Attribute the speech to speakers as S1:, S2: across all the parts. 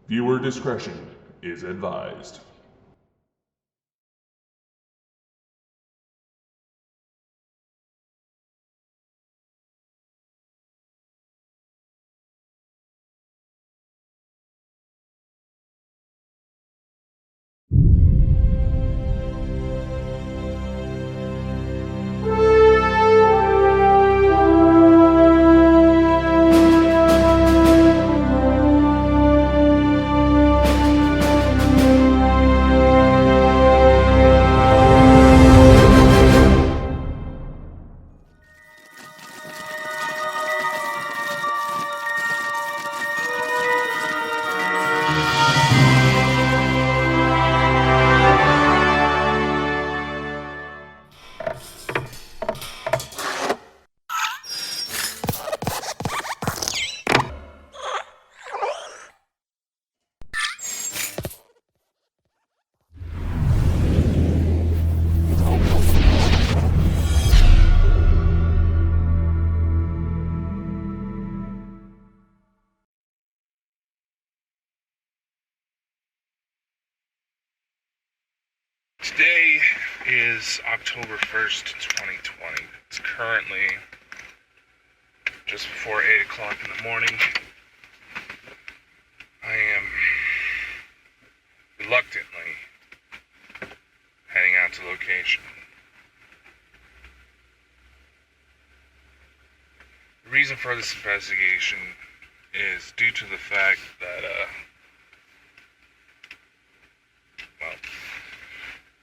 S1: Viewer discretion is advised.
S2: Today is October 1st, 2020. It's currently just before 8 o'clock in the morning. I am reluctantly heading out to location. The reason for this investigation is due to the fact that,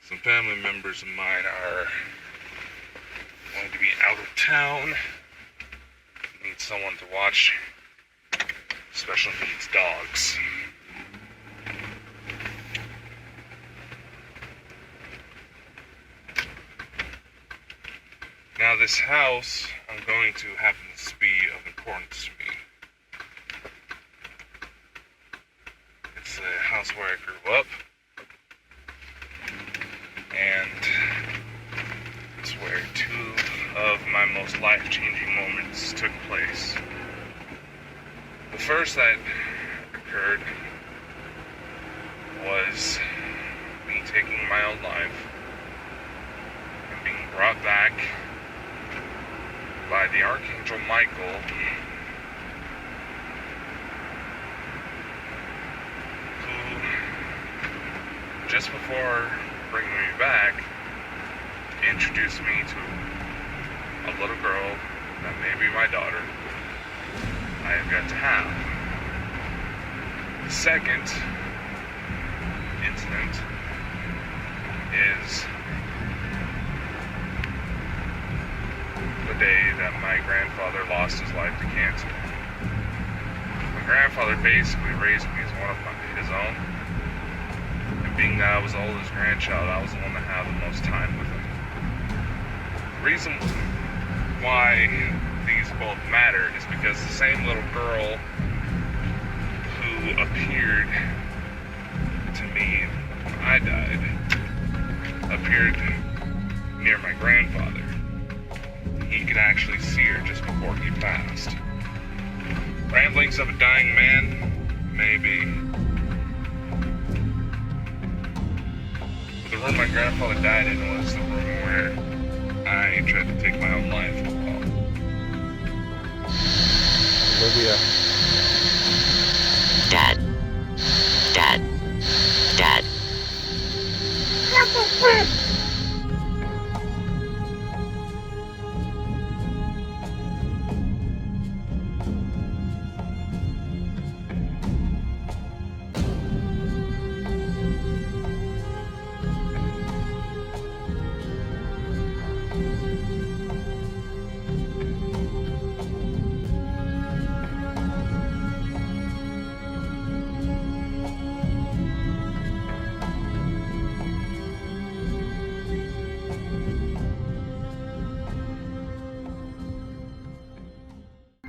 S2: some family members of mine are going to be out of town. Need someone to watch special needs dogs. Now this house, I'm going to happens to be of importance to me. It's the house where I grew up. And it's where two of my most life-changing moments took place. The first that occurred was me taking my own life and being brought back by the Archangel Michael, who, just before bringing me back, introduced me to a little girl that may be my daughter I have got to have. The second incident is the day that my grandfather lost his life to cancer. My grandfather basically raised me as one of his own. Being that I was the oldest grandchild, I was the one that had the most time with him. The reason why these both matter is because the same little girl who appeared to me when I died appeared near my grandfather. He could actually see her just before he passed. Ramblings of a dying man? Maybe. The room my grandfather died in was the room where I tried to take my own life as well.
S1: Olivia.
S3: Dad. Dad. Dad.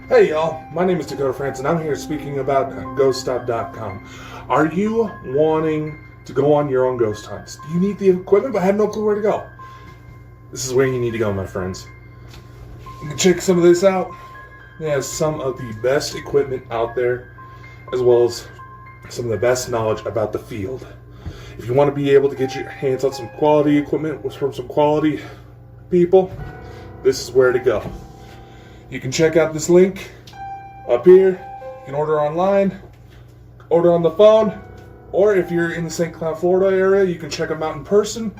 S1: Hey y'all, my name is Dakota France and I'm here speaking about ghoststop.com. Are you wanting to go on your own ghost hunts? Do you need the equipment but have no clue where to go? This is where you need to go, my friends. You can check some of this out. It has some of the best equipment out there, as well as some of the best knowledge about the field. If you want to be able to get your hands on some quality equipment from some quality people, this is where to go. You can check out this link up here. You can order online, order on the phone, or if you're in the St. Cloud, Florida area, you can check them out in person.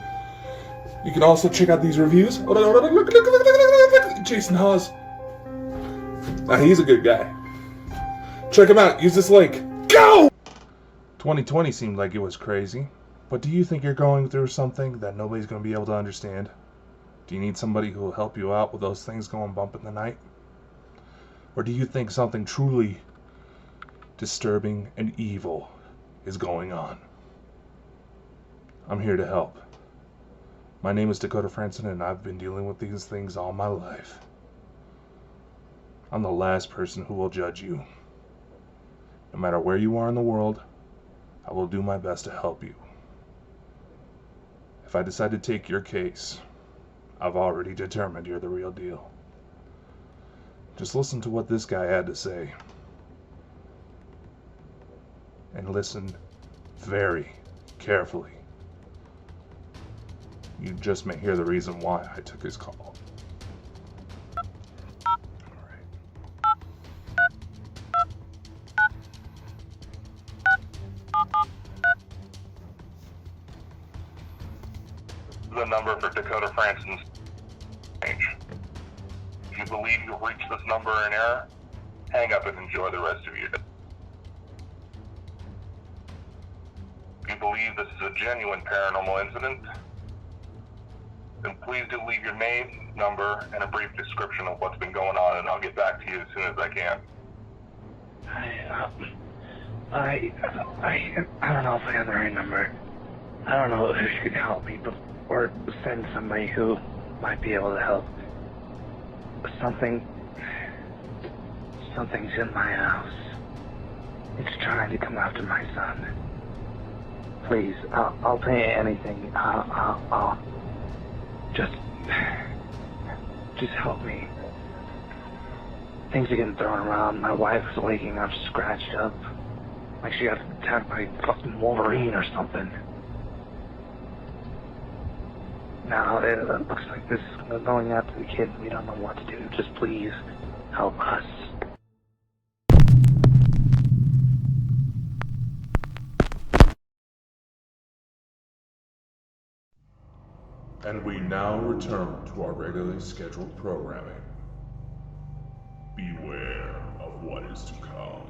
S1: You can also check out these reviews. Look, Jason Hawes. Now, he's a good guy. Check him out. Use this link. Go! 2020 seemed like it was crazy. But do you think you're going through something that nobody's going to be able to understand? Do you need somebody who will help you out with those things going bump in the night? Or do you think something truly disturbing and evil is going on? I'm here to help. My name is Dakota Franson, and I've been dealing with these things all my life. I'm the last person who will judge you. No matter where you are in the world, I will do my best to help you. If I decide to take your case, I've already determined you're the real deal. Just listen to what this guy had to say. And listen very carefully. You just may hear the reason why I took his call.
S2: The number for Dakota Franson's range. If you believe you'll reach this number in error, hang up and enjoy the rest of your day. If you believe this is a genuine paranormal incident, then please do leave your name, number, and a brief description of what's been going on, and I'll get back to you as soon as I can.
S4: I don't know if I have the right number. I don't know if you could help me, or send somebody who might be able to help. Something's in my house. It's trying to come after my son. Please, I'll pay anything. I'll just help me. Things are getting thrown around. My wife's waking up scratched up, like she got attacked by fucking Wolverine or something. Now, it looks like this is going after the kid. We don't know what to do. Just please help us.
S1: And we now return to our regularly scheduled programming. Beware of what is to come.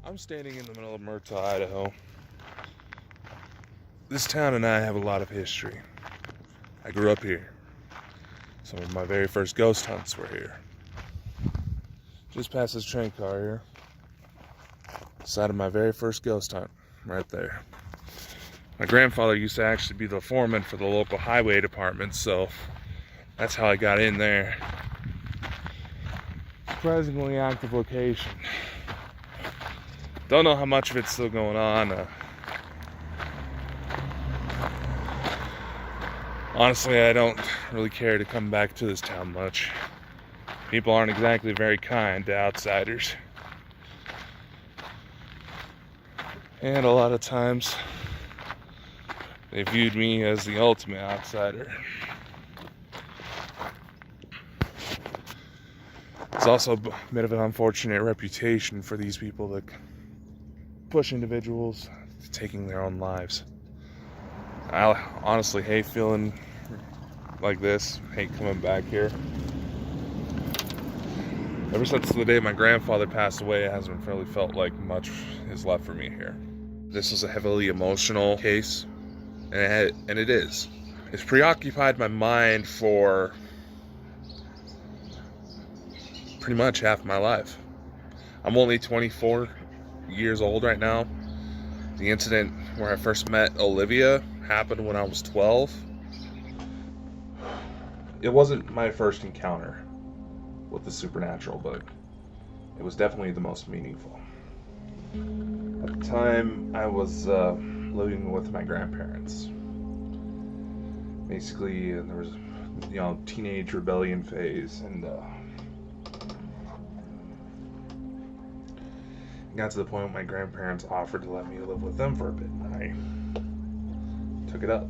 S1: I'm standing in the middle of Myrtle, Idaho. This town and I have a lot of history. I grew up here. Some of my very first ghost hunts were here. Just past this train car here. Side of my very first ghost hunt, right there. My grandfather used to actually be the foreman for the local highway department, so that's how I got in there. Surprisingly active location. Don't know how much of it's still going on. Honestly, I don't really care to come back to this town much. People aren't exactly very kind to outsiders. And a lot of times, they viewed me as the ultimate outsider. It's also a bit of an unfortunate reputation for these people that push individuals to taking their own lives. I honestly hate feeling like this, hate coming back here. Ever since the day my grandfather passed away, it hasn't really felt like much is left for me here. This is a heavily emotional case, and it is. It's preoccupied my mind for pretty much half my life. I'm only 24 years old right now. The incident where I first met Olivia happened when I was 12. It wasn't my first encounter with the supernatural, but it was definitely the most meaningful. At the time, I was living with my grandparents. Basically, there was, teenage rebellion phase, and got to the point where my grandparents offered to let me live with them for a bit, and I took it up.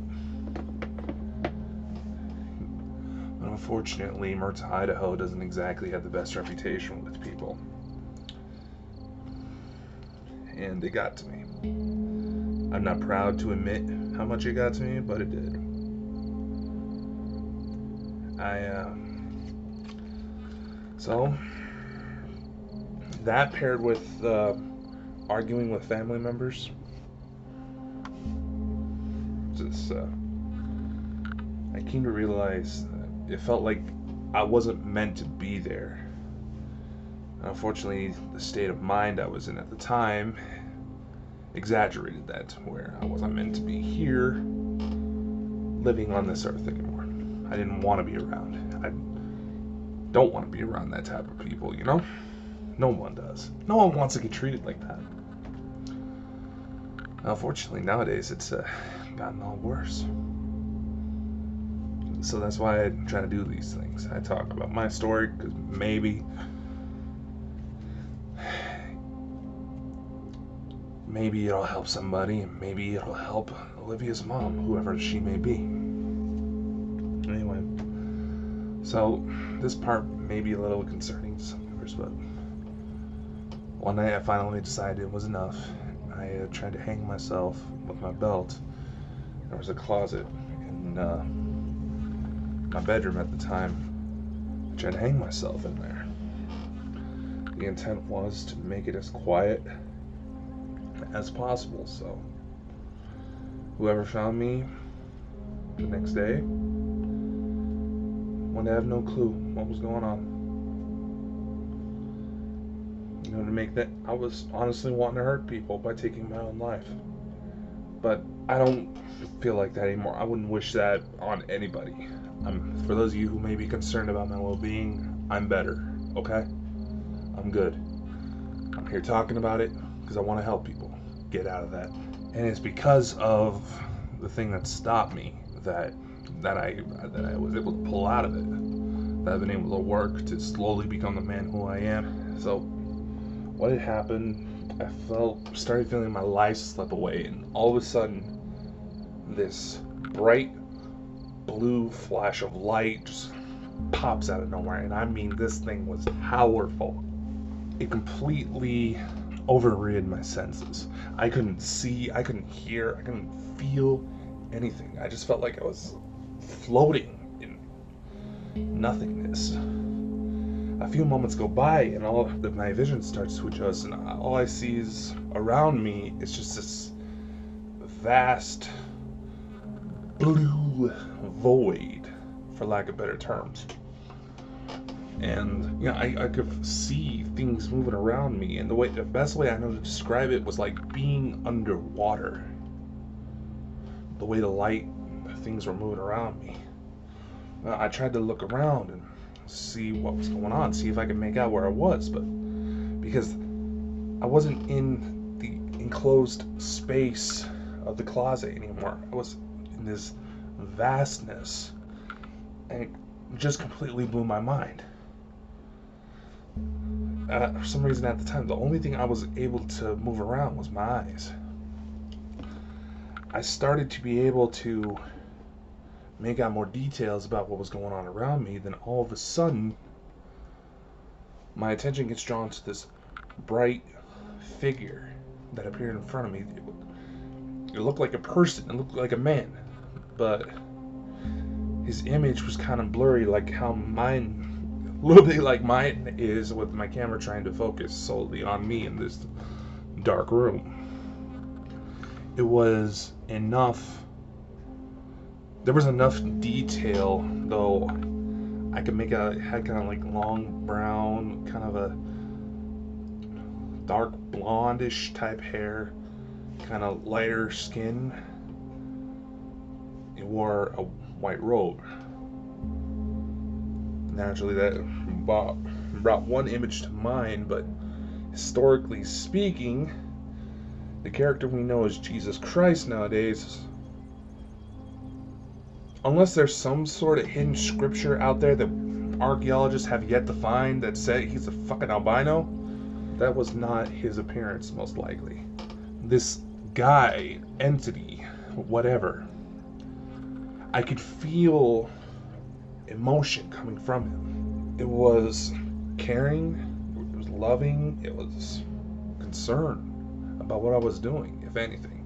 S1: But unfortunately, Murta, Idaho doesn't exactly have the best reputation with people. And it got to me. I'm not proud to admit how much it got to me, but it did. So, that paired with arguing with family members, just I came to realize that it felt like I wasn't meant to be there. Unfortunately, the state of mind I was in at the time exaggerated that, where I wasn't meant to be here, living on this earth anymore. I didn't want to be around. I don't want to be around that type of people, you know? No one does. No one wants to get treated like that. Unfortunately, nowadays, it's gotten all worse. So that's why I try to do these things. I talk about my story, because maybe it'll help somebody, and maybe it'll help Olivia's mom, whoever she may be. Anyway, so this part may be a little concerning to some viewers, but one night I finally decided it was enough. I tried to hang myself with my belt. There was a closet in my bedroom at the time. I tried to hang myself in there. The intent was to make it as quiet as possible, so whoever found me the next day would have no clue what was going on. You know, to make that, I was honestly wanting to hurt people by taking my own life, but I don't feel like that anymore. I wouldn't wish that on anybody. For those of you who may be concerned about my well-being, I'm better, okay? I'm good. I'm here talking about it because I want to help people get out of that. And it's because of the thing that stopped me that I was able to pull out of it, that I've been able to work to slowly become the man who I am. So what had happened, I started feeling my life slip away, and all of a sudden this bright blue flash of light just pops out of nowhere. And I mean, this thing was powerful. It completely overridden my senses. I couldn't see, I couldn't hear, I couldn't feel anything. I just felt like I was floating in nothingness. A few moments go by and my vision starts to adjust, and all I see is around me is just this vast blue void, for lack of better terms. And you know, I could see things moving around me, and the best way I know to describe it was like being underwater. The way the things were moving around me. I tried to look around and see what was going on, see if I could make out where I was, but because I wasn't in the enclosed space of the closet anymore, I was in this vastness, and it just completely blew my mind. For some reason at the time, the only thing I was able to move around was my eyes. I started to be able to make out more details about what was going on around me. Then all of a sudden, my attention gets drawn to this bright figure that appeared in front of me. It looked like a person, it looked like a man, but his image was kind of blurry, like how mine, a little bit like mine is, with my camera trying to focus solely on me in this dark room. It was enough, there was enough detail, though I could make out it had kind of like long brown, kind of a dark blondish type hair, kind of lighter skin. It wore a white robe. Naturally, that brought one image to mind, but historically speaking, the character we know as Jesus Christ nowadays, unless there's some sort of hidden scripture out there that archaeologists have yet to find that say he's a fucking albino, That was not his appearance, most likely. This guy, entity, whatever, I could feel emotion coming from him. It was caring, it was loving, it was concern about what I was doing, if anything.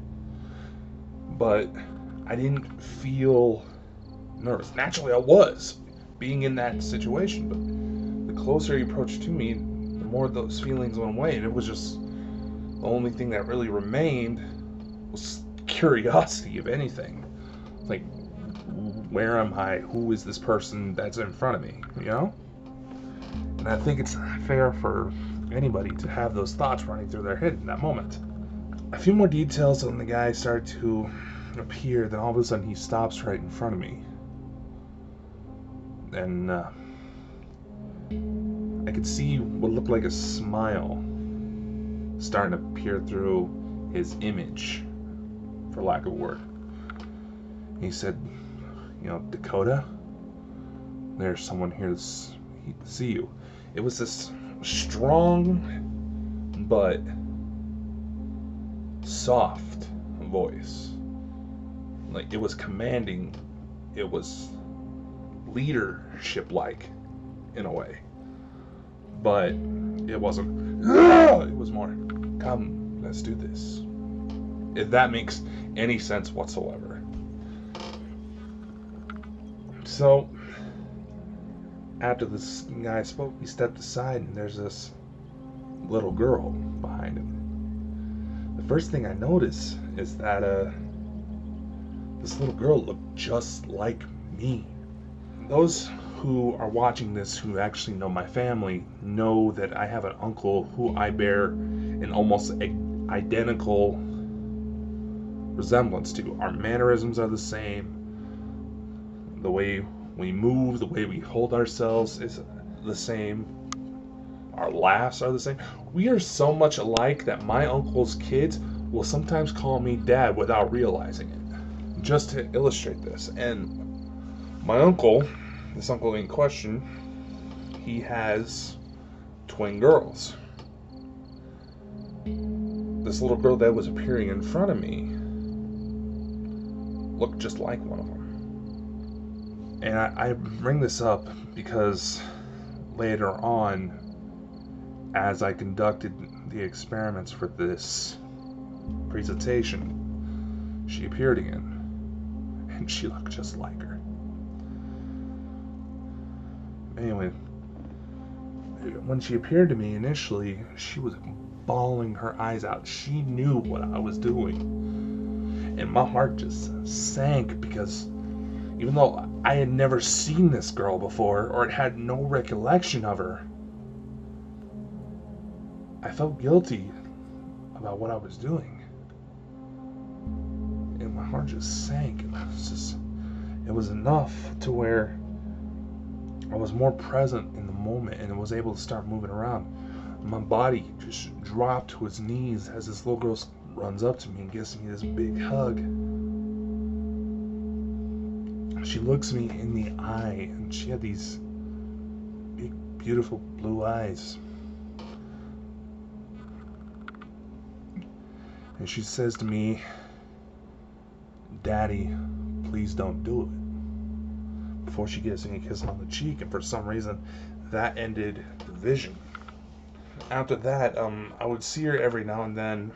S1: But I didn't feel nervous. Naturally, I was, being in that situation, but the closer he approached to me, the more those feelings went away, and it was just the only thing that really remained was curiosity, if anything. Like, where am I? Who is this person that's in front of me? You know? And I think it's fair for anybody to have those thoughts running through their head in that moment. A few more details on the guy started to appear, then all of a sudden he stops right in front of me. And I could see what looked like a smile starting to peer through his image, for lack of a word. He said, Dakota, there's someone here to see you. It was this strong but soft voice. Like, it was commanding. It was leadership-like in a way. But it wasn't, it was more, come, let's do this. If that makes any sense whatsoever. So, after this guy spoke, he stepped aside, and there's this little girl behind him. The first thing I noticed is that this little girl looked just like me. Those who are watching this, who actually know my family, know that I have an uncle who I bear an almost identical resemblance to. Our mannerisms are the same. The way we move, the way we hold ourselves is the same. Our laughs are the same. We are so much alike that my uncle's kids will sometimes call me dad without realizing it. Just to illustrate this. And my uncle, this uncle in question, he has twin girls. This little girl that was appearing in front of me looked just like one of them. And I bring this up because later on, as I conducted the experiments for this presentation, she appeared again. And she looked just like her. Anyway, when she appeared to me initially, she was bawling her eyes out. She knew what I was doing. And my heart just sank because even though I had never seen this girl before or had no recollection of her, I felt guilty about what I was doing. And my heart just sank. And it was enough to where I was more present in the moment and was able to start moving around. My body just dropped to its knees as this little girl runs up to me and gives me this big hug. She looks me in the eye, and she had these big, beautiful blue eyes. And she says to me, "Daddy, please don't do it," before she gives me a kiss on the cheek. And for some reason, that ended the vision. After that, I would see her every now and then,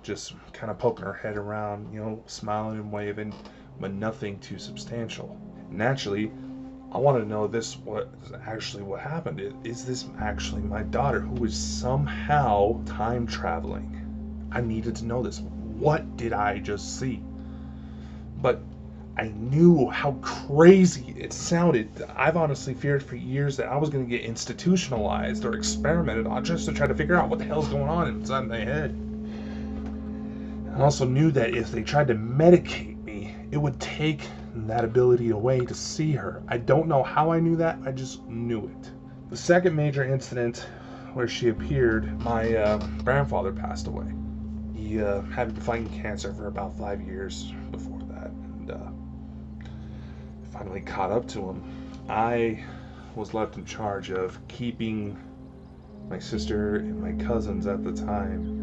S1: just kind of poking her head around, smiling and waving, but nothing too substantial. Naturally, I want to know what happened. Is this actually my daughter who is somehow time traveling? I needed to know this. What did I just see? But I knew how crazy it sounded. I've honestly feared for years that I was going to get institutionalized or experimented on just to try to figure out what the hell's going on inside my head. I also knew that if they tried to medicate me, it would take that ability away to see her. I don't know how I knew that, I just knew it. The second major incident where she appeared, my grandfather passed away. He had been fighting cancer for about 5 years before that, and finally caught up to him. I was left in charge of keeping my sister and my cousins at the time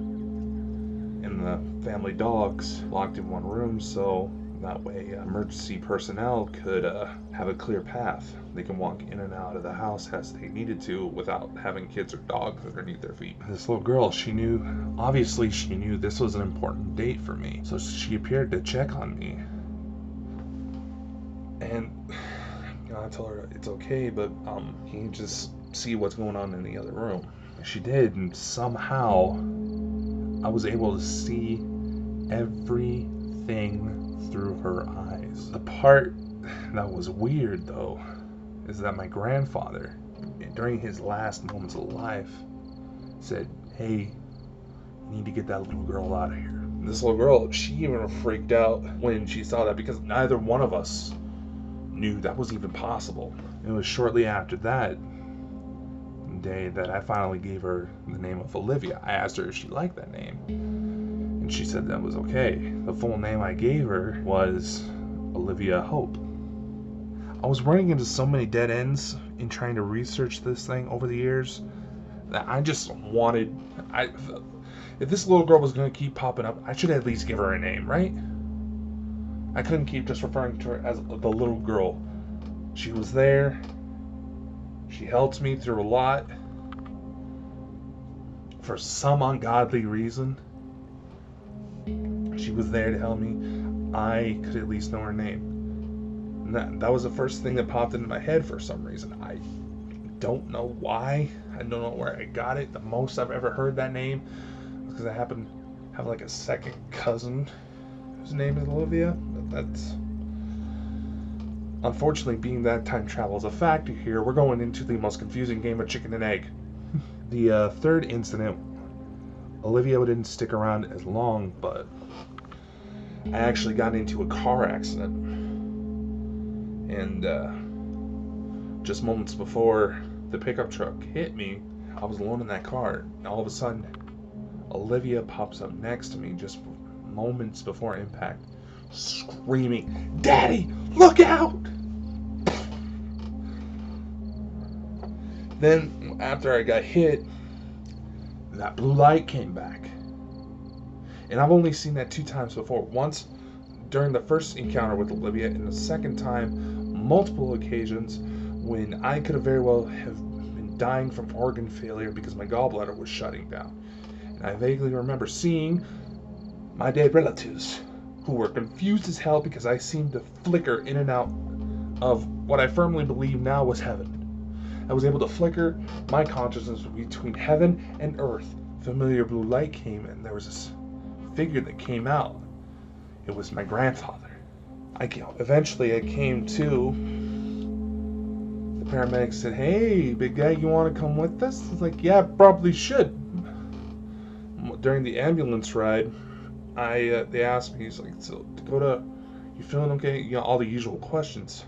S1: and the family dogs locked in one room, so that way emergency personnel could have a clear path. They can walk in and out of the house as they needed to without having kids or dogs underneath their feet. This little girl, obviously she knew this was an important date for me, so she appeared to check on me. And I told her it's okay, but can you just see what's going on in the other room? She did, and somehow I was able to see everything through her eyes. The part that was weird, though, is that my grandfather, during his last moments of life, said, "Hey, you need to get that little girl out of here." And this little girl, she even freaked out when she saw that, because neither one of us knew that was even possible. It was shortly after that day that I finally gave her the name of Olivia. I asked her if she liked that name, and she said that was okay. The full name I gave her was Olivia Hope. I was running into so many dead ends in trying to research this thing over the years that I just wanted, if this little girl was going to keep popping up, I should at least give her a name, right? I couldn't keep just referring to her as the little girl. She was there. She helped me through a lot. For some ungodly reason, she was there to help me. I could at least know her name. And that was the first thing that popped into my head for some reason. I don't know why. I don't know where I got it. The most I've ever heard that name was because I happen to have like a second cousin whose name is Olivia. That's unfortunately, being that time travel is a factor here, we're going into the most confusing game of chicken and egg. The third incident, Olivia didn't stick around as long, but I actually got into a car accident. And just moments before the pickup truck hit me, I was alone in that car. And all of a sudden, Olivia pops up next to me just moments before impact, screaming, "Daddy, look out!" Then, after I got hit, that blue light came back. And I've only seen that 2 times before. Once during the first encounter with Olivia, and the second time, multiple occasions, when I could have very well have been dying from organ failure because my gallbladder was shutting down. And I vaguely remember seeing my dead relatives, who were confused as hell because I seemed to flicker in and out of what I firmly believe now was heaven. I was able to flicker my consciousness between heaven and earth. Familiar blue light came, and there was this figure that came out. It was my grandfather. Eventually I came to. The paramedics said, "Hey, big guy, you want to come with us?" I was like, "Yeah, probably should." During the ambulance ride, they asked me, he's like, "So, Dakota, you feeling okay?" You know, all the usual questions.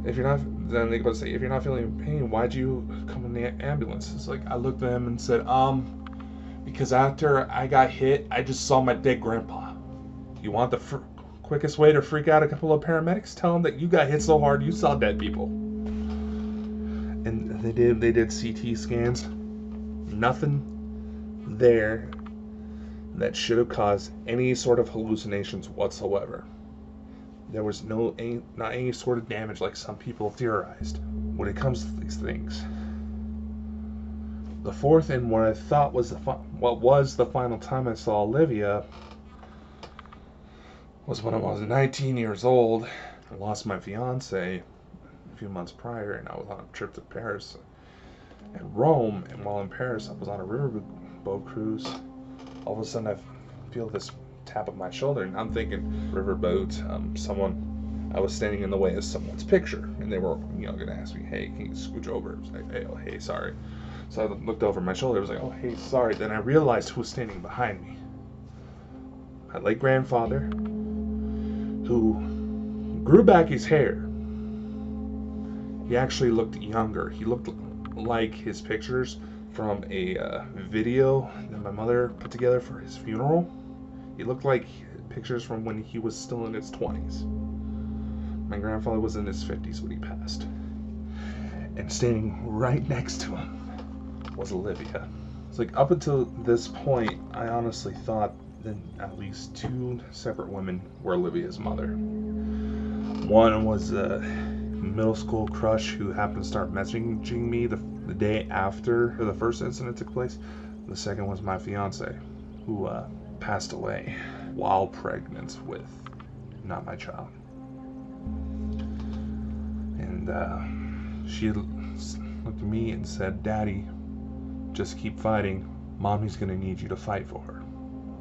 S1: Then they go say, "If you're not feeling pain, why'd you come in the ambulance?" It's like, I looked at them and said, because after I got hit, I just saw my dead grandpa. You want the quickest way to freak out a couple of paramedics? Tell them that you got hit so hard you saw dead people. And they did CT scans. Nothing there that should have caused any sort of hallucinations whatsoever. There was not any sort of damage like some people theorized when it comes to these things. The fourth, and what I thought was the final time I saw Olivia, was when I was 19 years old. I lost my fiance a few months prior, and I was on a trip to Paris and Rome. And while in Paris, I was on a riverboat cruise. All of a sudden, I feel this tap on my shoulder, and I'm thinking riverboat. I was standing in the way of someone's picture, and they were, going to ask me, "Hey, can you scooch over?" I was like, hey, sorry. So I looked over my shoulder. I was like, "Oh, hey, sorry." Then I realized who was standing behind me. My late grandfather, who grew back his hair. He actually looked younger. He looked like his pictures from a video that my mother put together for his funeral. He looked like pictures from when he was still in his 20s. My grandfather was in his 50s when he passed. And standing right next to him was Olivia. It's like, up until this point, I honestly thought that at least 2 separate women were Olivia's mother. One was a middle school crush who happened to start messaging me the day after the first incident took place. The second was my fiance, who passed away while pregnant with not my child. And she looked at me and said, "Daddy, just keep fighting. Mommy's gonna need you to fight for her."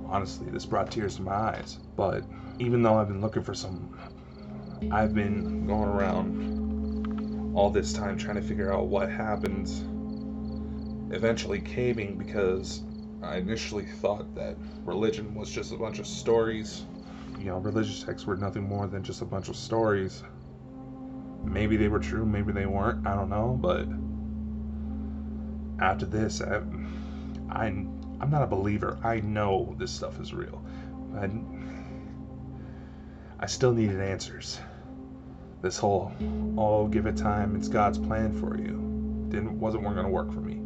S1: Honestly, this brought tears to my eyes. But even though I've been looking for I've been going around all this time trying to figure out what happened, eventually caving, because I initially thought that religion was just a bunch of stories. Religious texts were nothing more than just a bunch of stories. Maybe they were true, maybe they weren't, I don't know, but after this, I'm not a believer. I know this stuff is real. I still needed answers. This whole, give it time, it's God's plan for you, wasn't going to work for me.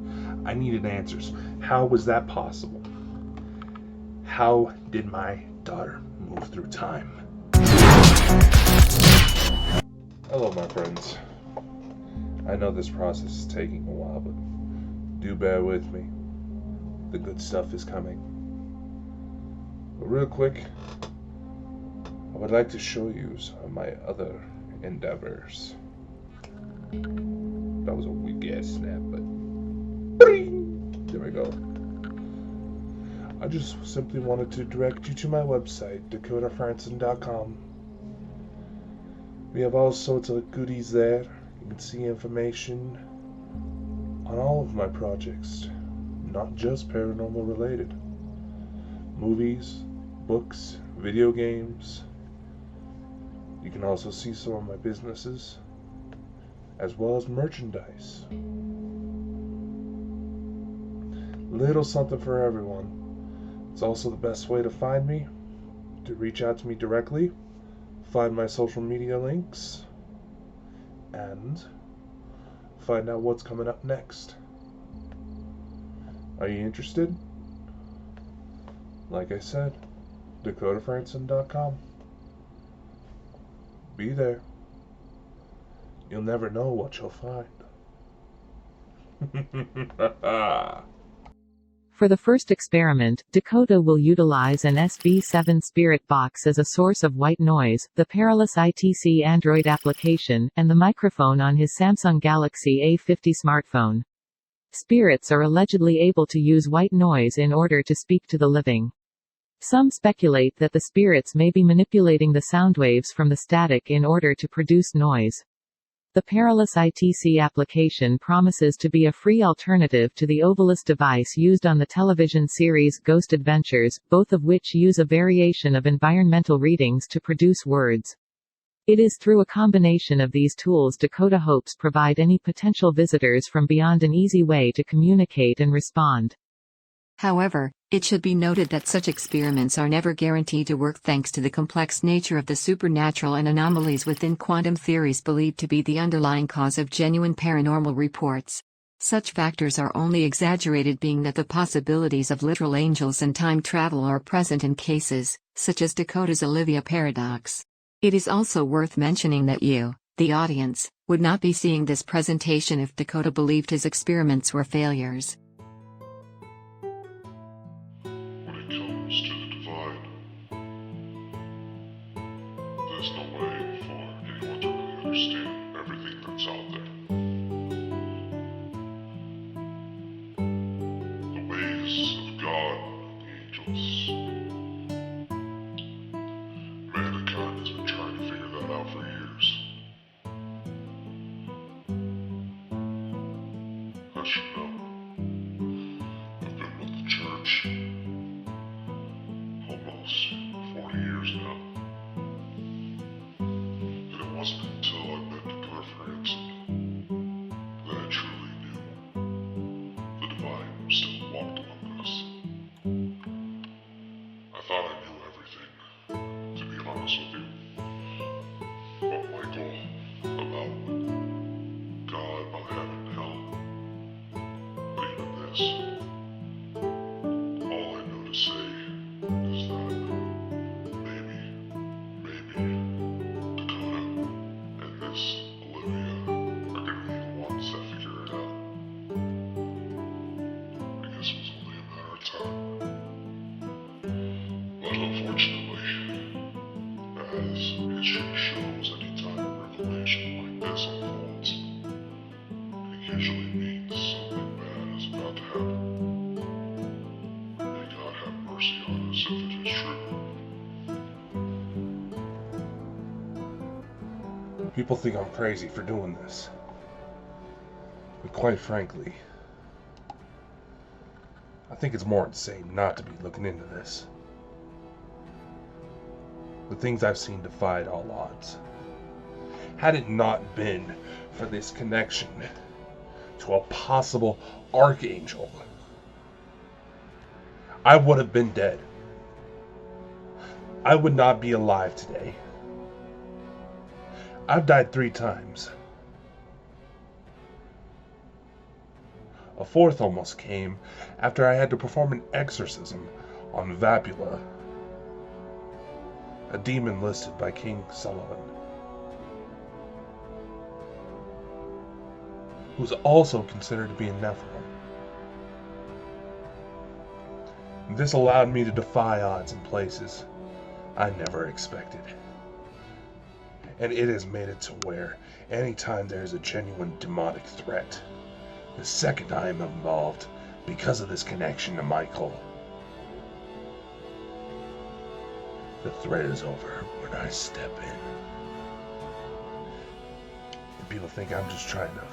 S1: I needed answers. How was that possible? How did my daughter move through time? Hello, my friends. I know this process is taking a while, but do bear with me. The good stuff is coming. But real quick, I would like to show you some of my other endeavors. That was a weak ass snap, but there we go. I just simply wanted to direct you to my website, dakotafranson.com. We have all sorts of goodies there. You can see information on all of my projects, not just paranormal related. Movies, books, video games. You can also see some of my businesses, as well as merchandise. Little something for everyone. It's also the best way to find me, to reach out to me directly, find my social media links, and find out what's coming up next. Are you interested? Like I said, dakotafranson.com. Be there. You'll never know what you'll find.
S5: For the first experiment, Dakota will utilize an SB7 Spirit box as a source of white noise, the Parallax ITC Android application, and the microphone on his Samsung Galaxy A50 smartphone. Spirits are allegedly able to use white noise in order to speak to the living. Some speculate that the spirits may be manipulating the sound waves from the static in order to produce noise. The Parallax ITC application promises to be a free alternative to the Ovilus device used on the television series Ghost Adventures, both of which use a variation of environmental readings to produce words. It is through a combination of these tools Dakota hopes provide any potential visitors from beyond an easy way to communicate and respond.
S6: However, it should be noted that such experiments are never guaranteed to work thanks to the complex nature of the supernatural and anomalies within quantum theories believed to be the underlying cause of genuine paranormal reports. Such factors are only exaggerated, being that the possibilities of literal angels and time travel are present in cases, such as Dakota's Olivia paradox. It is also worth mentioning that you, the audience, would not be seeing this presentation if Dakota believed his experiments were failures.
S7: When it comes to the divine, there's no way for anyone to really understand everything that's out there. The ways of God and the angels. Mankind has been trying to figure that out for years. As you know, I've been with the church almost 40 years now. And it wasn't until I met Dakota Franson that I truly knew the divine still walked among us. mercy on us if it is true.
S1: People think I'm crazy for doing this. But quite frankly, I think it's more insane not to be looking into this. The things I've seen defied all odds. Had it not been for this connection to a possible archangel, I would have been dead. I would not be alive today. I've died 3 times. A 4th almost came after I had to perform an exorcism on Vapula, a demon listed by King Solomon, who's also considered to be a Nephilim. This allowed me to defy odds in places I never expected. And it has made it to where anytime there's a genuine demonic threat, the second I am involved because of this connection to Michael, the threat is over when I step in. And people think I'm just trying to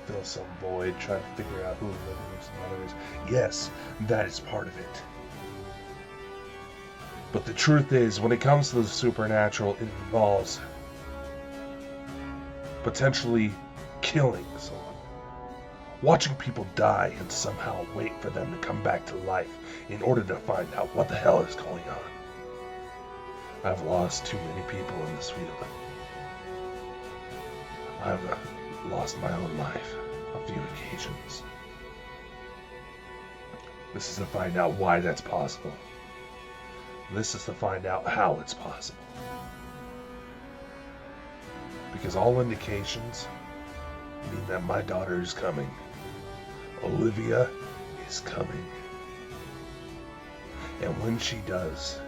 S1: fill some void, trying to figure out who the living is and others. Yes, that is part of it. But the truth is, when it comes to the supernatural, it involves potentially killing someone, watching people die and somehow wait for them to come back to life in order to find out what the hell is going on. I've lost too many people in this field. I've lost my own life a few occasions. This is to find out why that's possible. This is to find out how it's possible. Because all indications mean that my daughter is coming. Olivia is coming. And when she does,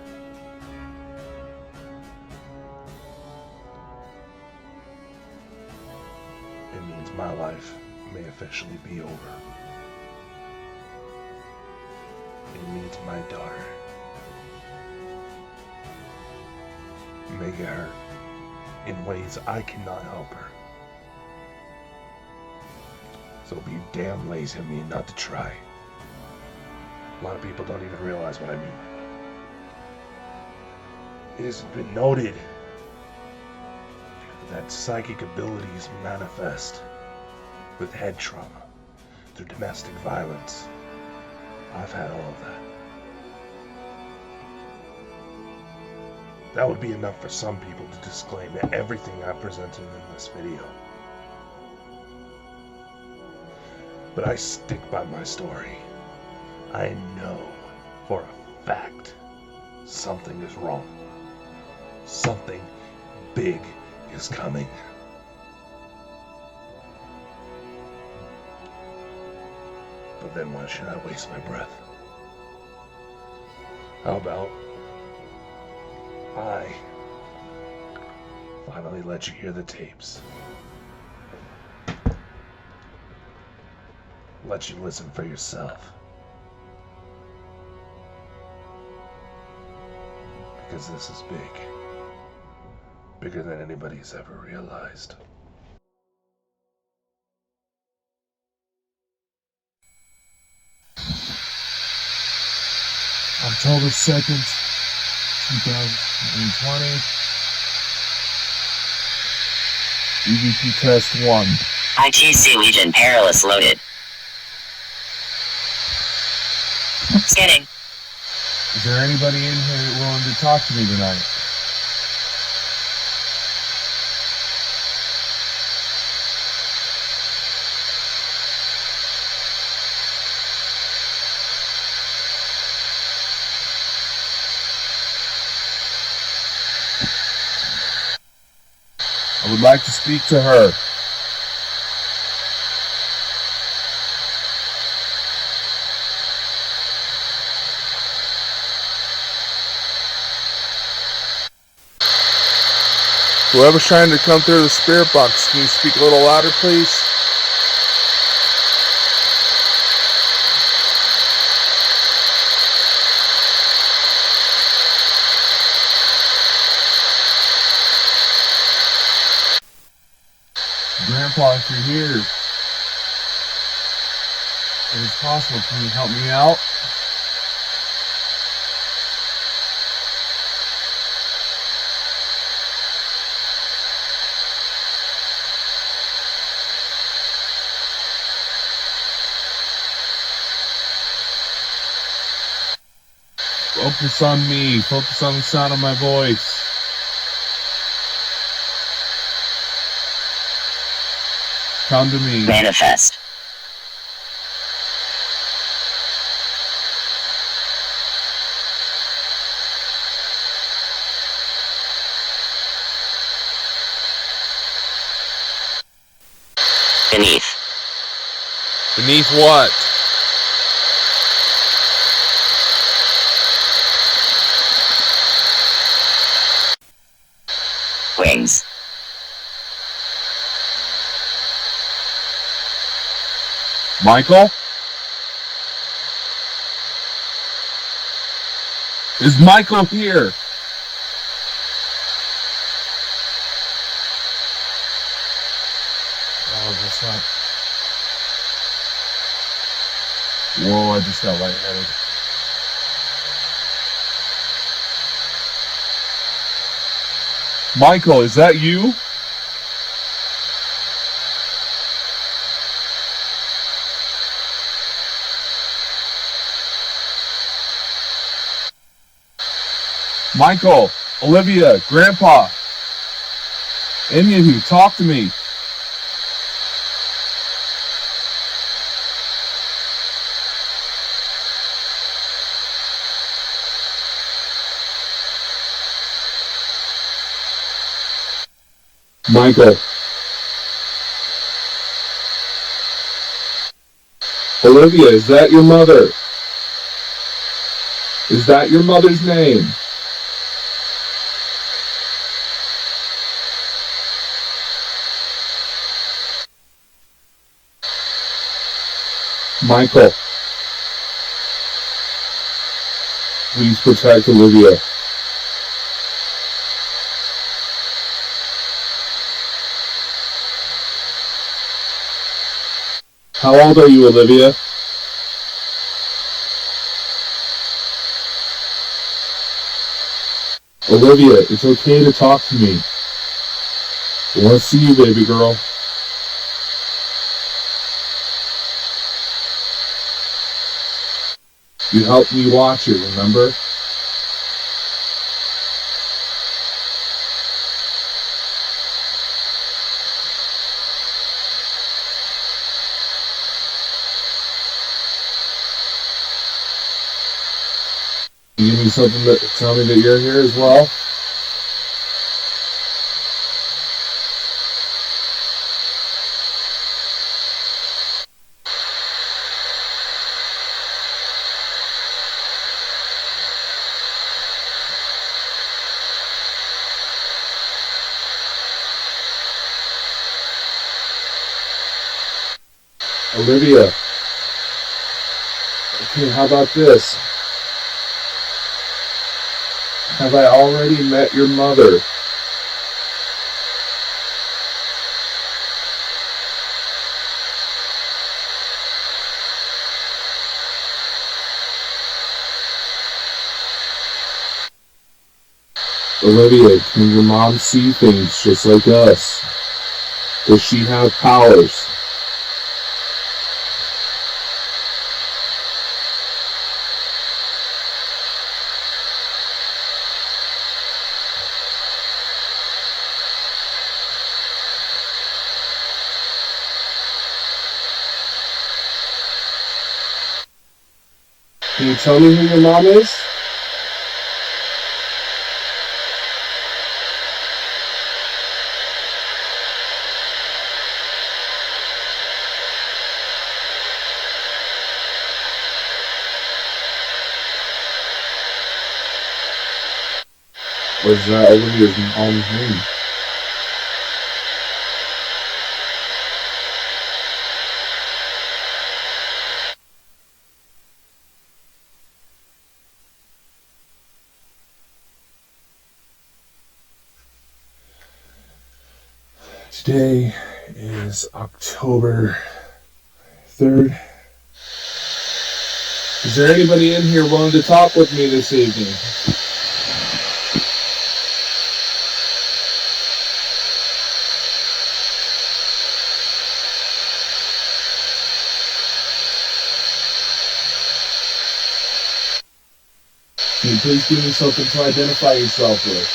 S1: it means my life may officially be over. It means my daughter may get hurt in ways I cannot help her. So it'd be damn lazy of me not to try. A lot of people don't even realize what I mean. It has been noted that psychic abilities manifest with head trauma through domestic violence. I've had all of that. That would be enough for some people to disclaim everything I presented in this video. But I stick by my story. I know for a fact something is wrong. Something big is coming. But then why should I waste my breath? How about I finally let you hear the tapes? Let you listen for yourself. Because this is big. Bigger than anybody's ever realized. October 2nd, 2020. EVP test 1.
S3: ITC Legion Perilous loaded. Scanning.
S1: Is there anybody in here willing to talk to me tonight? I would like to speak to her. Whoever's trying to come through the spirit box, can you speak a little louder, please? Grandpa, if you're here, if it's possible, can you help me out? Focus on me. Focus on the sound of my voice. Come to me.
S3: Manifest. Beneath.
S1: Beneath what?
S3: Wings.
S1: Michael? Is Michael here? Oh, that's not. Whoa, I just got lightheaded. Michael, is that you? Michael, Olivia, Grandpa, any of you, talk to me. Michael. Olivia, is that your mother? Is that your mother's name? Michael, please protect Olivia. How old are you, Olivia? Olivia, it's okay to talk to me. I want to see you, baby girl. You helped me watch it, remember? You give me something that tell me that you're here as well? Olivia. Okay, how about this? Have I already met your mother? Olivia, can your mom see things just like us? Does she have powers? Can you tell me who your mom is? Or is that Olivia's mom's name? Today is October 3rd. Is there anybody in here willing to talk with me this evening? Can you please give me something to identify yourself with?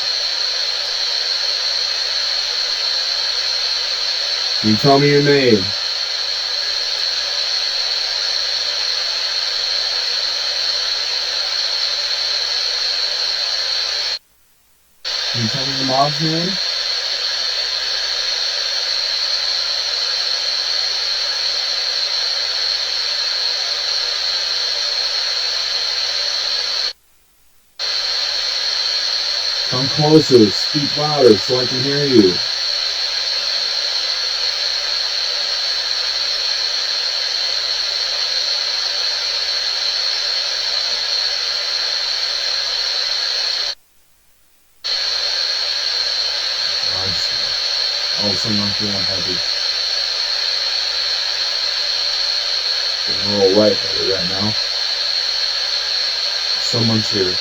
S1: Can you tell me your name? Can you tell me your mom's name? Come closer, speak louder so I can hear you. All of a sudden I'm feeling heavy. Getting a little lightheaded right now. Someone's here.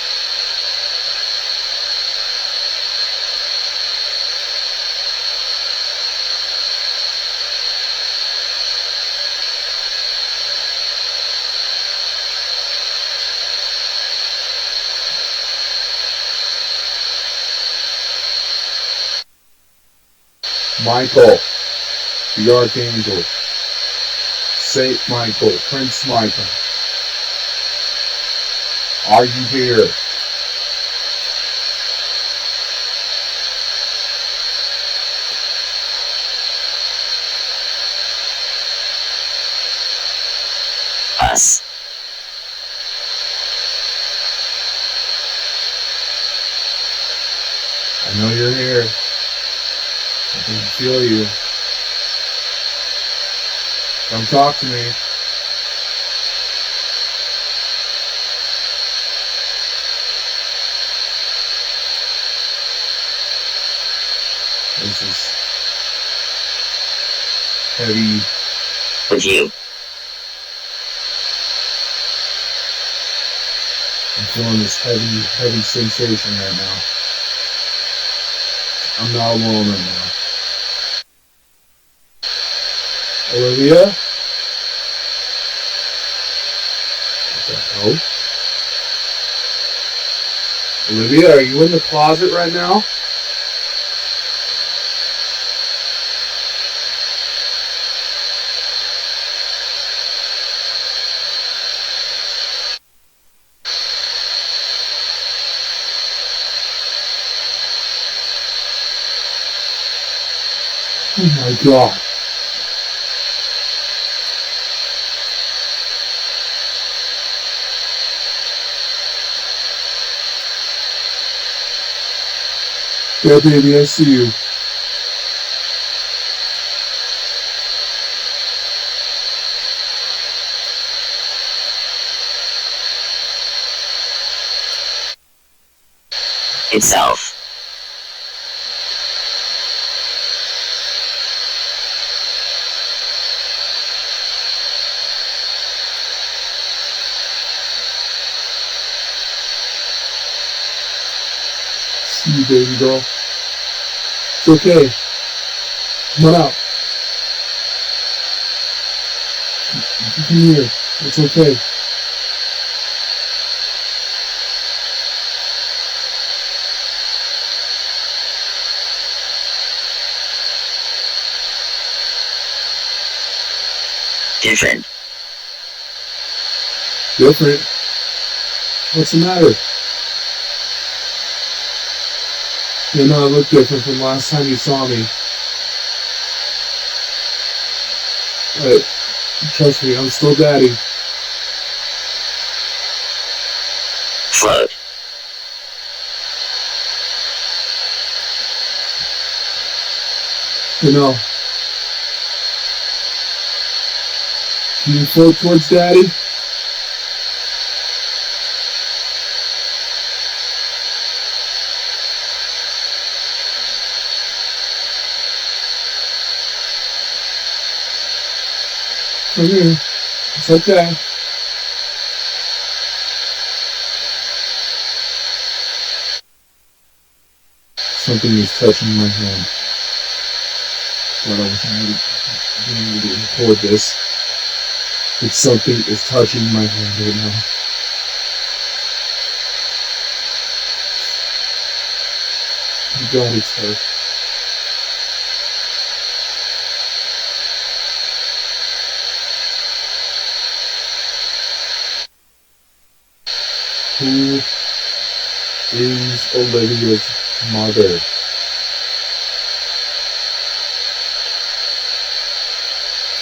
S1: Michael, the Archangel, Saint Michael, Prince Michael, are you here?
S3: Us.
S1: I know you're here. I can feel you. Come talk to me. This is heavy.
S3: With you.
S1: I'm feeling this heavy sensation right now. I'm not alone right now. Olivia? What the hell? Olivia, are you in the closet right now? Oh my God. Yeah, baby, I see you.
S3: Itself.
S1: See you, baby girl. It's okay. Come on out. You can hear. It's okay.
S3: Different.
S1: Different? What's the matter? You know, I look different from last time you saw me. But trust me, I'm still daddy.
S3: Float.
S1: You know, can you float towards daddy? Okay. It's okay. Something is touching my hand. But I was being able to record this. If something is touching my hand right now. God, it's her. Who is Olivia's mother?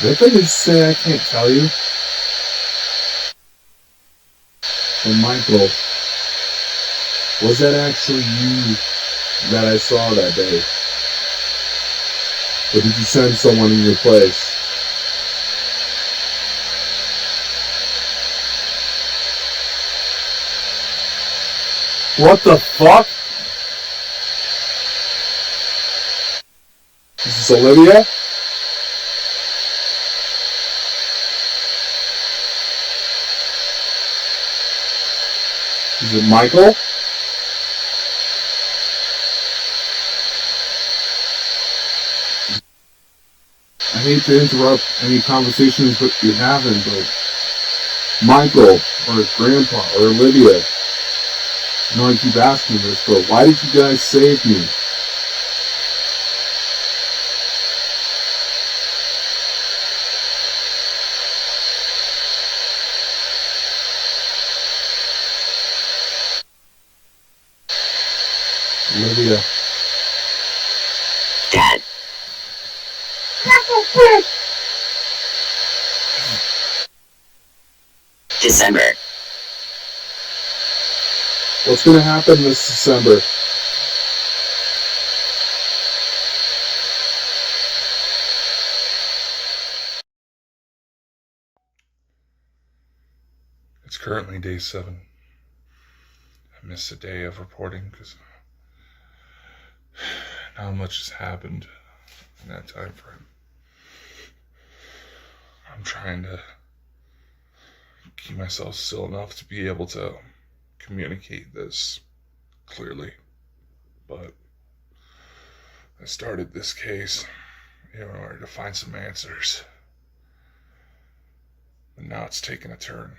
S1: If I just say I can't tell you. So Michael, was that actually you that I saw that day? Or did you send someone in your place? What the fuck? Is this Olivia? Is it Michael? I hate to interrupt any conversations that you're having, but Michael, or Grandpa, or Olivia, I know I keep asking this, but why did you guys save me? Olivia.
S3: Dad. December.
S1: What's gonna happen this December?
S2: It's currently day 7. I missed a day of reporting because not much has happened in that time frame. I'm trying to keep myself still enough to be able to communicate this clearly, but I started this case in order to find some answers, and now it's taken a turn.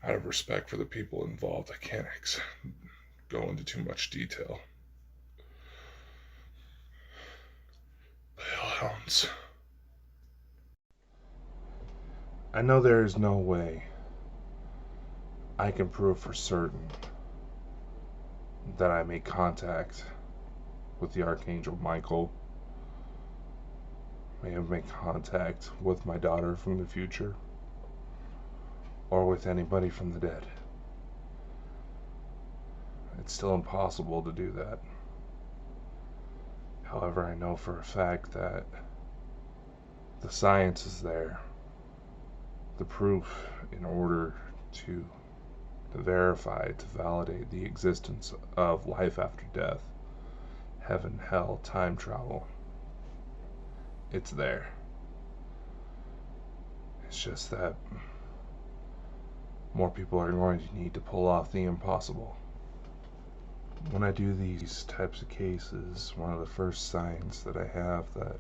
S2: Out of respect for the people involved, I can't go into too much detail. The hellhounds.
S1: I know there is no way I can prove for certain that I made contact with the Archangel Michael. May have made contact with my daughter from the future, or with anybody from the dead. It's still impossible to do that. However, I know for a fact that the science is there, the proof in order to verify, to validate the existence of life after death, heaven, hell, time travel. It's there. It's just that more people are going to need to pull off the impossible. When I do these types of cases, one of the first signs that I have that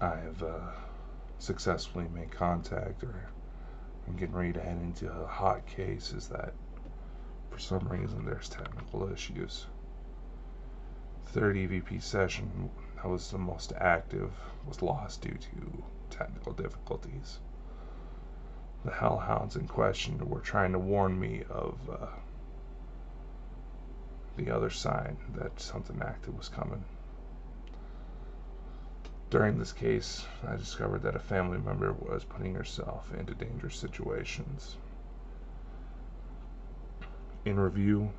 S1: I have successfully made contact, or I'm getting ready to head into a hot case, is that for some reason there's technical issues. Third EVP session that was the most active was lost due to technical difficulties. The hellhounds in question were trying to warn me of the other sign that something active was coming. During this case, I discovered that a family member was putting herself into dangerous situations. In review,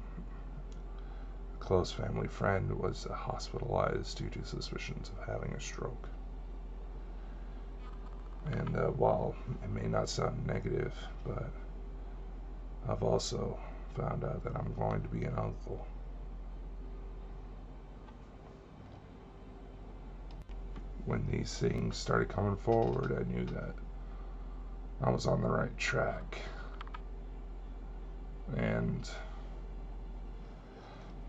S1: a close family friend was hospitalized due to suspicions of having a stroke. And while it may not sound negative, but I've also found out that I'm going to be an uncle. when these things started coming forward, I knew that I was on the right track. And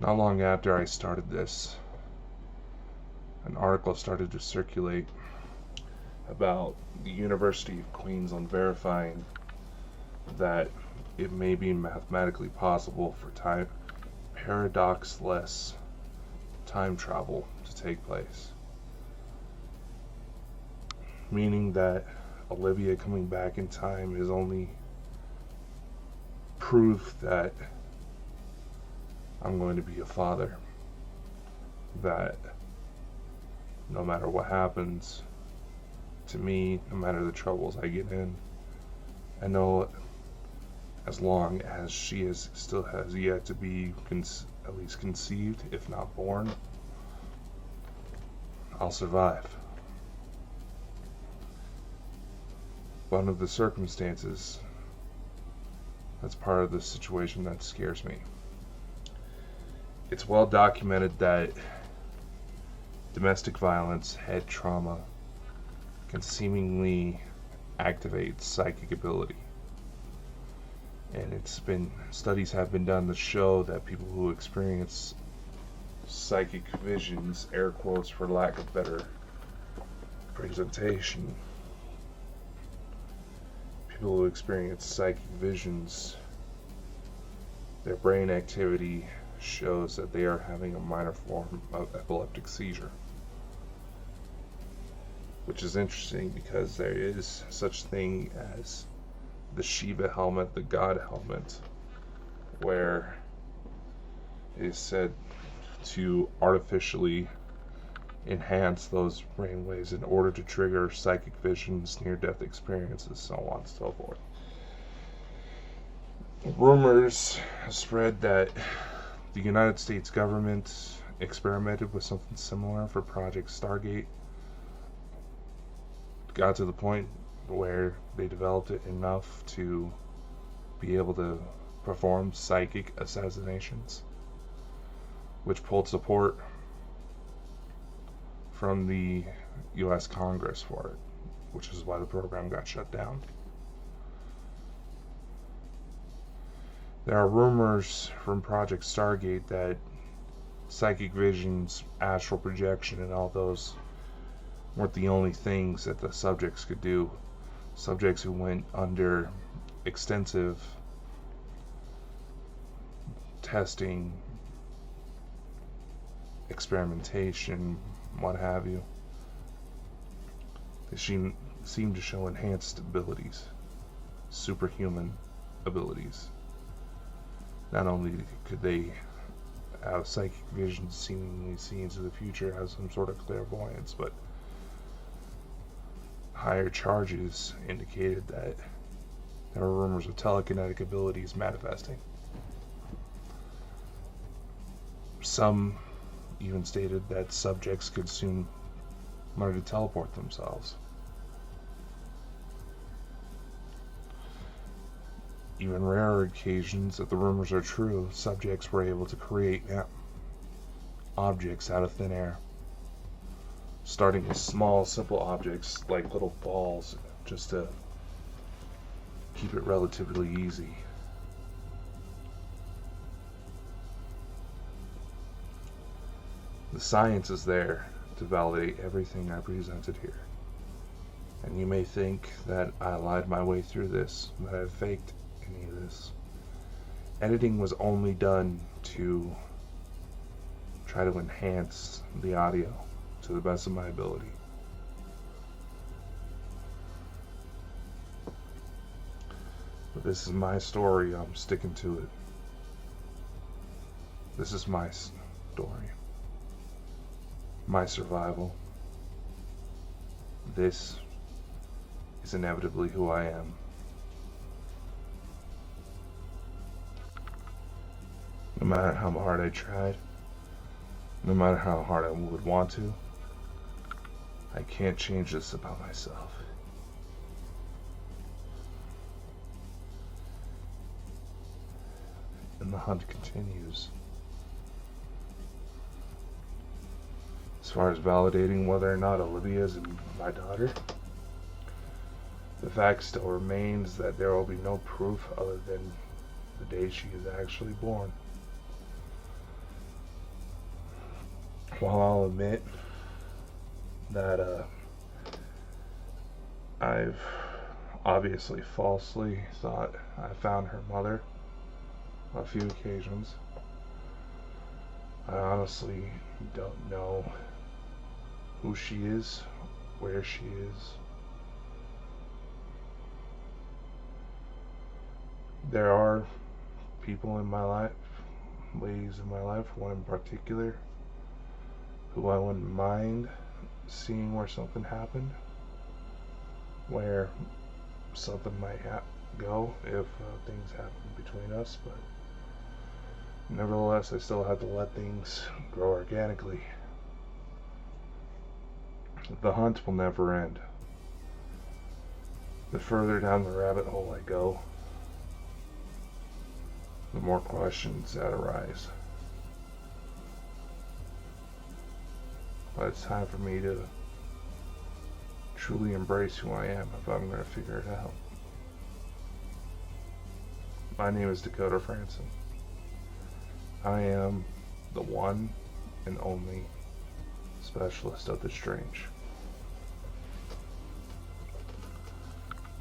S1: not long after I started this, an article started to circulate about the University of Queensland verifying that it may be mathematically possible for paradox-less time travel to take place. Meaning that Olivia coming back in time is only proof that I'm going to be a father. That no matter what happens to me, no matter the troubles I get in, I know as long as she still has yet to be at least conceived, if not born, I'll survive. But under the circumstances, that's part of the situation that scares me. It's well documented that domestic violence, head trauma, can seemingly activate psychic ability. And studies have been done to show that people who experience psychic visions, air quotes for lack of better presentation, people who experience psychic visions, their brain activity shows that they are having a minor form of epileptic seizure. Which is interesting because there is such thing as the Shiva helmet, the God helmet, where it is said to artificially enhance those brainwaves in order to trigger psychic visions, near-death experiences, so on and so forth. Rumors spread that the United States government experimented with something similar for Project Stargate. Got to the point where they developed it enough to be able to perform psychic assassinations, which pulled support from the US Congress for it, which is why the program got shut down. There are rumors from Project Stargate that psychic visions, astral projection, and all those weren't the only things that the subjects could do. Subjects who went under extensive testing, experimentation, what have you, they seem to show enhanced abilities, superhuman abilities. Not only could they have psychic visions, seemingly see into the future, have some sort of clairvoyance, but higher charges indicated that there were rumors of telekinetic abilities manifesting. Some even stated that subjects could soon learn to teleport themselves. Even rarer occasions, if the rumors are true, subjects were able to create objects out of thin air. Starting with small, simple objects like little balls, just to keep it relatively easy. The science is there to validate everything I presented here. And you may think that I lied my way through this, that I've faked any of this. Editing was only done to try to enhance the audio to the best of my ability. But this is my story, I'm sticking to it. This is my story. My survival. This is inevitably who I am. No matter how hard I tried, no matter how hard I would want to, I can't change this about myself. And the hunt continues. As far as validating whether or not Olivia is my daughter, the fact still remains that there will be no proof other than the day she is actually born. While I'll admit that I've obviously falsely thought I found her mother on a few occasions, I honestly don't know who she is, where she is. There are people in my life, ladies in my life, one in particular, who I wouldn't mind seeing where something happened, where something might go if things happen between us, but nevertheless, I still have to let things grow organically. The hunt will never end. The further down the rabbit hole I go, the more questions that arise. But it's time for me to truly embrace who I am if I'm going to figure it out. My name is Dakota Franson. I am the one and only specialist of the strange.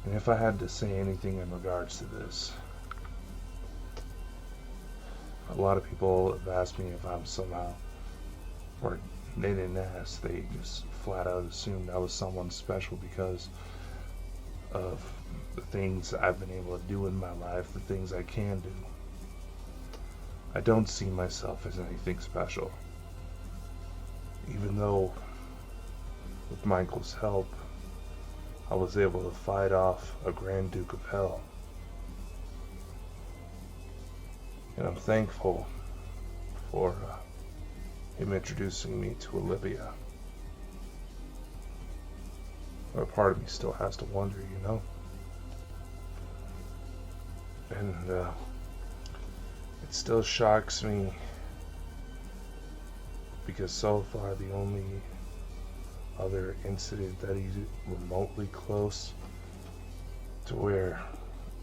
S1: And if I had to say anything in regards to this, a lot of people have asked me if I'm somehow, or they didn't ask, they just flat out assumed I was someone special because of the things I've been able to do in my life, the things I can do. I don't see myself as anything special. Even though, with Michael's help, I was able to fight off a Grand Duke of Hell. And I'm thankful for him introducing me to Olivia. But a part of me still has to wonder, you know? And it still shocks me because so far the only other incident that he's remotely close to where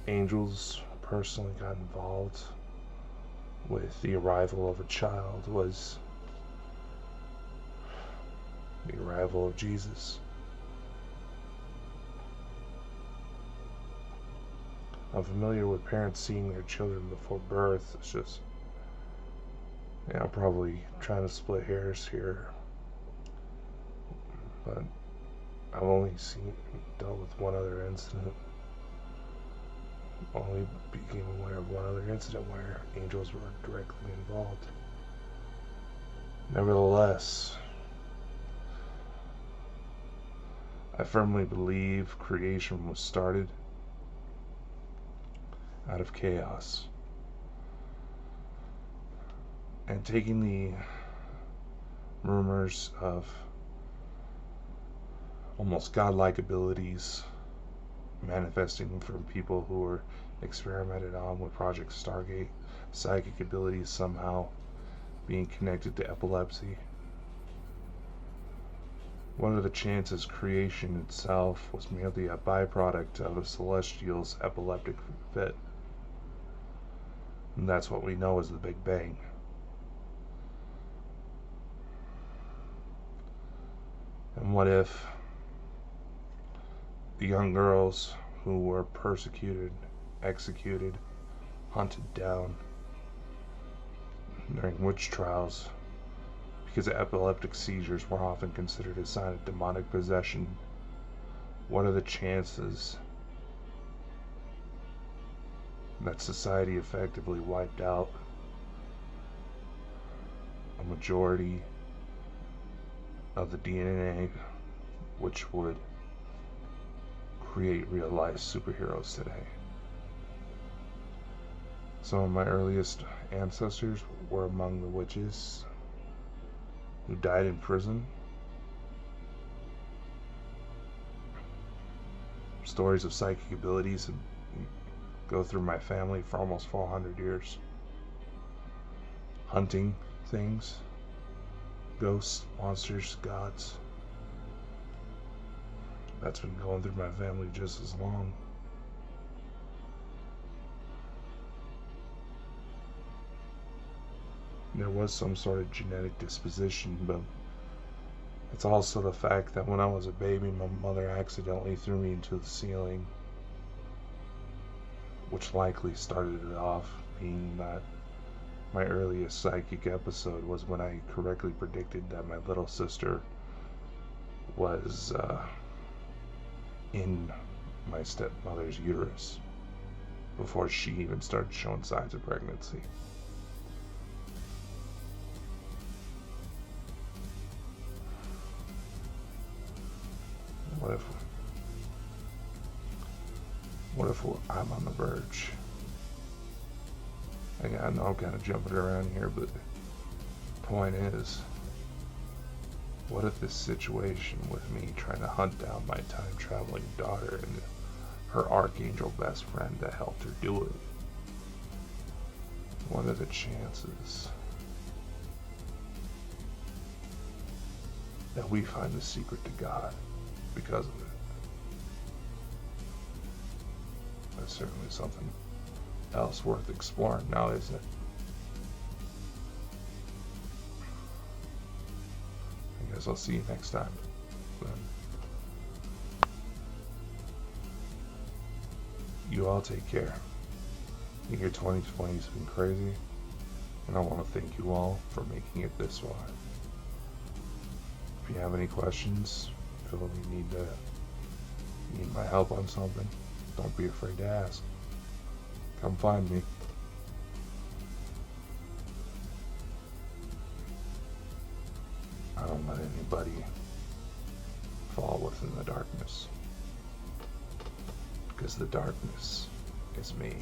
S1: angels personally got involved with the arrival of a child was the arrival of Jesus. I'm familiar with parents seeing their children before birth. It's just, I'm probably trying to split hairs here, but I've only dealt with one other incident. Only became aware of one other incident where angels were directly involved. Nevertheless, I firmly believe creation was started out of chaos. And taking the rumors of almost godlike abilities manifesting from people who were experimented on with Project Stargate, psychic abilities somehow being connected to epilepsy. What are the chances creation itself was merely a byproduct of a celestial's epileptic fit? And that's what we know as the Big Bang. And what if the young girls who were persecuted, executed, hunted down during witch trials because epileptic seizures were often considered a sign of demonic possession, what are the chances that society effectively wiped out a majority of the DNA which would create real life superheroes today? Some of my earliest ancestors were among the witches who died in prison. Stories of psychic abilities go through my family for almost 400 years. Hunting things, ghosts, monsters, gods. That's been going through my family just as long. There was some sort of genetic disposition, but it's also the fact that when I was a baby, my mother accidentally threw me into the ceiling, which likely started it off, being that my earliest psychic episode was when I correctly predicted that my little sister was in my stepmother's uterus before she even started showing signs of pregnancy. What if I'm on the verge? I know I'm kind of jumping around here, but the point is, what if this situation with me trying to hunt down my time-traveling daughter and her archangel best friend that helped her do it? What are the chances that we find the secret to God because of it? That's certainly something else worth exploring now, isn't it? I guess I'll see you next time. Then. You all take care. The year 2020 has been crazy, and I want to thank you all for making it this far. If you have any questions, feel you need my help on something, don't be afraid to ask. Come find me. I don't let anybody fall within the darkness, because the darkness is me.